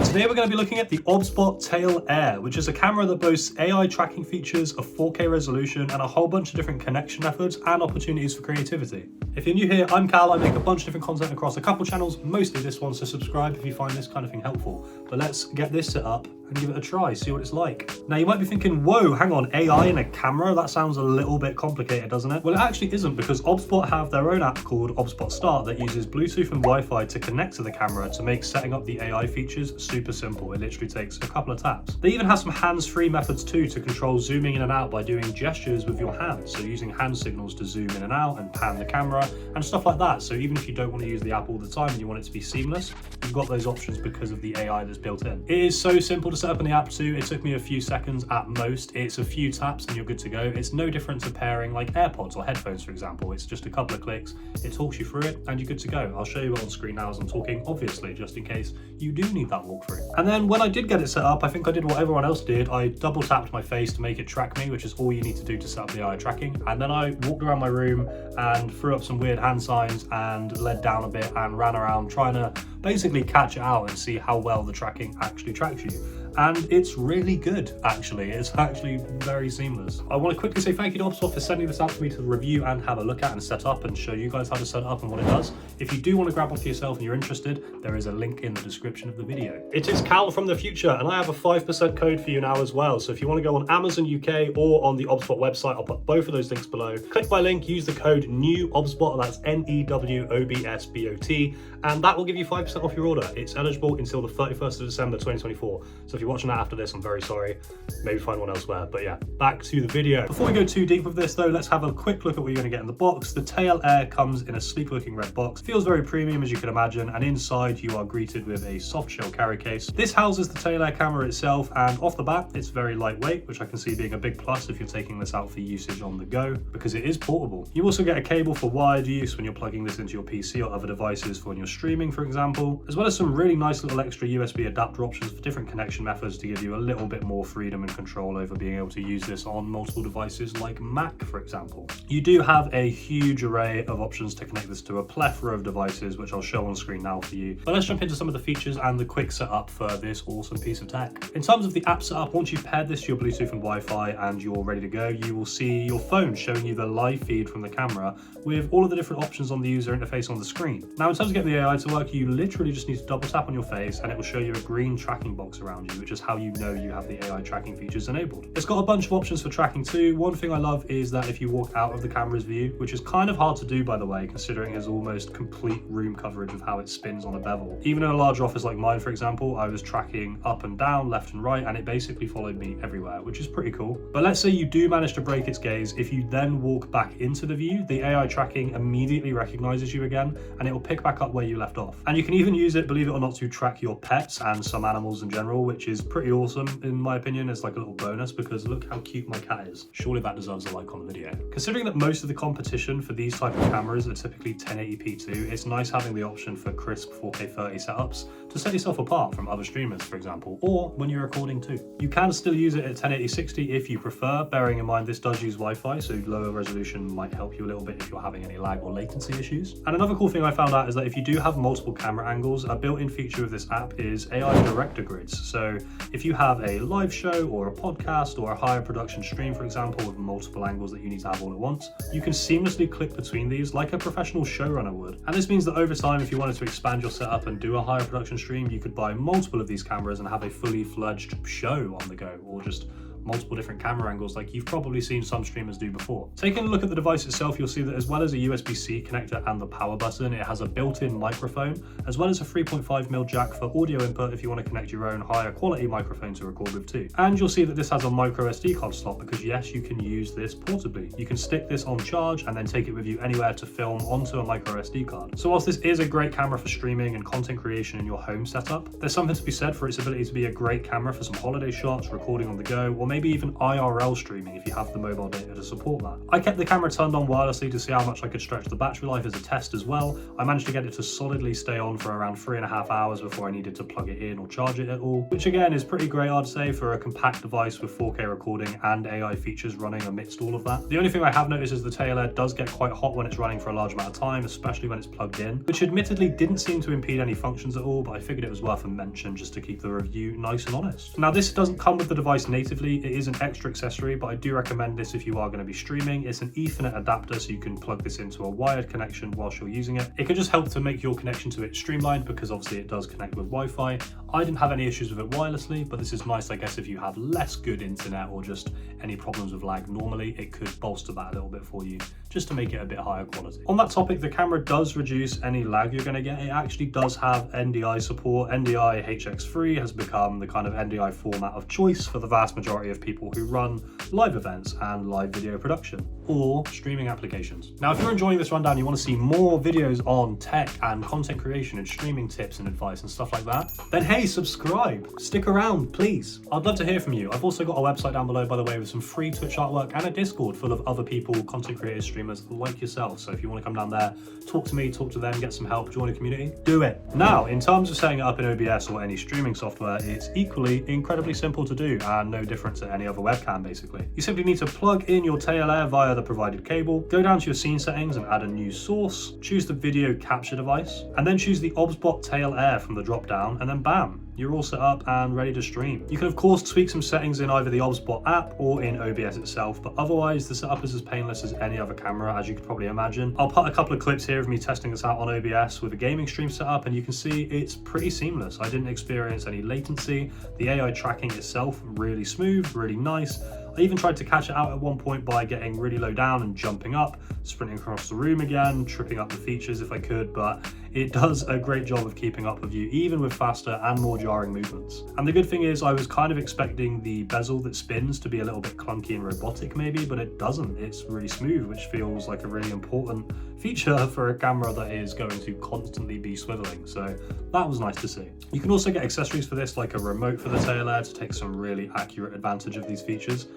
Today we're going to be looking at the OBSBOT Tail Air, which is a camera that boasts AI tracking features, a 4K resolution, and a whole bunch of different connection methods and opportunities for creativity. If you're new here, I'm Cal. I make a bunch of different content across a couple channels, mostly this one, so subscribe if you find this kind of thing helpful. But let's get this set up and give it a try, see what it's like. Now you might be thinking, whoa, hang on, AI in a camera? That sounds a little bit complicated, doesn't it? Well, it actually isn't, because OBSBOT have their own app called OBSBOT Start that uses Bluetooth and Wi-Fi to connect to the camera to make setting up the AI features super simple. It literally takes a couple of taps. They even have some hands-free methods too to control zooming in and out by doing gestures with your hands. So using hand signals to zoom in and out and pan the camera and stuff like that. So even if you don't want to use the app all the time and you want it to be seamless, you've got those options because of the AI that's built in. It is so simple to set up in the app too. It took me a few seconds at most. It's a few taps and you're good to go. It's no different to pairing like AirPods or headphones, for example. It's just a couple of clicks, it talks you through it and you're good to go. I'll show you it on screen now as I'm talking, obviously, just in case you do need that walkthrough. And then when I did get it set up, I think I did what everyone else did. I double tapped my face to make it track me, which is all you need to do to set up the AI tracking. And then I walked around my room and threw up some weird hand signs and led down a bit and ran around trying to basically catch it out and see how well the tracking actually tracks you. And it's really good, actually. It's actually very seamless. I want to quickly say thank you to OBSBOT for sending this out to me to review and have a look at and set up and show you guys how to set it up and what it does. If you do want to grab one for yourself and you're interested, there is a link in the description of the video. It is Cal from the future, and I have a 5% code for you now as well. So if you want to go on Amazon UK or on the OBSBOT website, I'll put both of those links below. Click my link, use the code NEWOBSBOT, that's NEWOBSBOT, and that will give you 5% off your order. It's eligible until the 31st of December 2024. So if you're watching that after this, I'm very sorry. Maybe find one elsewhere. But yeah, back to the video. Before we go too deep with this though, let's have a quick look at what you're going to get in the box. The Tail Air comes in a sleek looking red box. Feels very premium, as you can imagine, and inside you are greeted with a soft shell carry case. This houses the Tail Air camera itself, and off the bat it's very lightweight, which I can see being a big plus if you're taking this out for usage on the go, because it is portable. You also get a cable for wired use when you're plugging this into your PC or other devices for when you're streaming, for example, as well as some really nice little extra USB adapter options for different connection methods to give you a little bit more freedom and control over being able to use this on multiple devices like Mac, for example. You do have a huge array of options to connect this to a plethora of devices, which I'll show on screen now for you. But let's jump into some of the features and the quick setup for this awesome piece of tech. In terms of the app setup, once you've paired this to your Bluetooth and Wi-Fi and you're ready to go, you will see your phone showing you the live feed from the camera with all of the different options on the user interface on the screen. Now, in terms of getting the AI to work, you literally just need to double tap on your face and it will show you a green tracking box around you, which is how you know you have the AI tracking features enabled. It's got a bunch of options for tracking too. One thing I love is that if you walk out of the camera's view, which is kind of hard to do by the way, considering it has almost complete room coverage of how it spins on a bevel. Even in a large office like mine, for example, I was tracking up and down, left and right, and it basically followed me everywhere, which is pretty cool. But let's say you do manage to break its gaze. If you then walk back into the view, the AI tracking immediately recognizes you again, and it will pick back up where you left off. And you can even use it, believe it or not, to track your pets and some animals in general, which is pretty awesome in my opinion. It's like a little bonus because look how cute my cat is. Surely that deserves a like on the video. Considering that most of the competition for these type of cameras are typically 1080p too, it's nice having the option for crisp 4K 30 setups to set yourself apart from other streamers, for example, or when you're recording too. You can still use it at 1080 60 if you prefer, bearing in mind this does use Wi-Fi, so lower resolution might help you a little bit if you're having any lag or latency issues. And another cool thing I found out is that if you do have multiple camera angles, a built-in feature of this app is AI director grids. So if you have a live show or a podcast or a higher production stream, for example, with multiple angles that you need to have all at once, you can seamlessly click between these like a professional showrunner would. And this means that over time, if you wanted to expand your setup and do a higher production stream, you could buy multiple of these cameras and have a fully fledged show on the go, or just multiple different camera angles like you've probably seen some streamers do before. Taking a look at the device itself, you'll see that as well as a USB-C connector and the power button, it has a built-in microphone, as well as a 3.5mm jack for audio input if you want to connect your own higher quality microphone to record with too. And you'll see that this has a micro SD card slot because yes, you can use this portably. You can stick this on charge and then take it with you anywhere to film onto a micro SD card. So whilst this is a great camera for streaming and content creation in your home setup, there's something to be said for its ability to be a great camera for some holiday shots, recording on the go, or maybe maybe even IRL streaming if you have the mobile data to support that. I kept the camera turned on wirelessly to see how much I could stretch the battery life as a test as well. I managed to get it to solidly stay on for around 3.5 hours before I needed to plug it in or charge it at all, which again is pretty great, I'd say, for a compact device with 4K recording and AI features running amidst all of that. The only thing I have noticed is the tail air does get quite hot when it's running for a large amount of time, especially when it's plugged in, which admittedly didn't seem to impede any functions at all, but I figured it was worth a mention just to keep the review nice and honest. Now, this doesn't come with the device natively, it is an extra accessory, but I do recommend this if you are going to be streaming. It's an Ethernet adapter, so you can plug this into a wired connection whilst you're using it. It can just help to make your connection to it streamlined because obviously it does connect with Wi-Fi. I didn't have any issues with it wirelessly, but this is nice, I guess, if you have less good internet or just any problems with lag normally, it could bolster that a little bit for you just to make it a bit higher quality. On that topic, the camera does reduce any lag you're going to get. It actually does have NDI support. NDI HX3 has become the kind of NDI format of choice for the vast majority of people who run live events and live video production or streaming applications. Now, if you're enjoying this rundown, you want to see more videos on tech and content creation and streaming tips and advice and stuff like that, then hey, subscribe, stick around, please. I'd love to hear from you. I've also got a website down below, by the way, with some free Twitch artwork and a Discord full of other people, content creators, streamers like yourself. So if you want to come down there, talk to me, talk to them, get some help, join a community, do it. Now, in terms of setting it up in OBS or any streaming software, it's equally incredibly simple to do and no different to any other webcam, basically. You simply need to plug in your tail air via the provided cable, go down to your scene settings and add a new source, choose the video capture device, and then choose the OBSBOT Tail Air from the drop down, and then bam, you're all set up and ready to stream. You can of course tweak some settings in either the OBSBOT app or in OBS itself, but otherwise the setup is as painless as any other camera, as you could probably imagine. I'll put a couple of clips here of me testing this out on OBS with a gaming stream setup, and you can see it's pretty seamless. I didn't experience any latency. The AI tracking itself really smooth, really nice. I even tried to catch it out at one point by getting really low down and jumping up, sprinting across the room again, tripping up the features if I could, but it does a great job of keeping up with you, even with faster and more jarring movements. And the good thing is I was kind of expecting the bezel that spins to be a little bit clunky and robotic maybe, but it doesn't. It's really smooth, which feels like a really important feature for a camera that is going to constantly be swiveling. So that was nice to see. You can also get accessories for this, like a remote for the tail air to take some really accurate advantage of these features.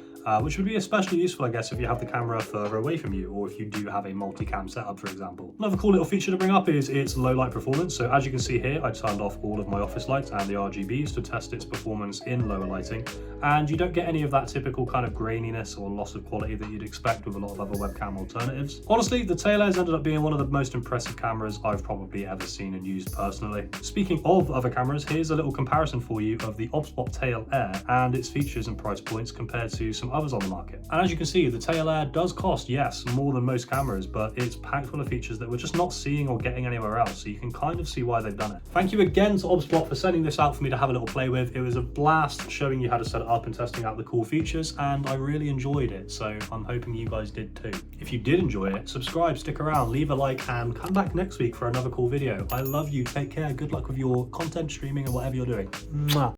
Which would be especially useful, I guess, if you have the camera further away from you, or if you do have a multicam setup, for example. Another cool little feature to bring up is its low light performance. So as you can see here, I turned off all of my office lights and the RGBs to test its performance in lower lighting, and you don't get any of that typical kind of graininess or loss of quality that you'd expect with a lot of other webcam alternatives. Honestly, the tail air's ended up being one of the most impressive cameras I've probably ever seen and used personally. Speaking of other cameras, here's a little comparison for you of the OBSBOT Tail Air and its features and price points compared to some others on the market. And as you can see, the tail air does cost, yes, more than most cameras, but it's packed full of features that we're just not seeing or getting anywhere else, so you can kind of see why they've done it. Thank you again to OBSBOT for sending this out for me to have a little play with. It was a blast showing you how to set it up and testing out the cool features, and I really enjoyed it, so I'm hoping you guys did too. If you did enjoy it, subscribe, stick around, leave a like, and come back next week for another cool video. I love you, take care, good luck with your content streaming and whatever you're doing. Mwah.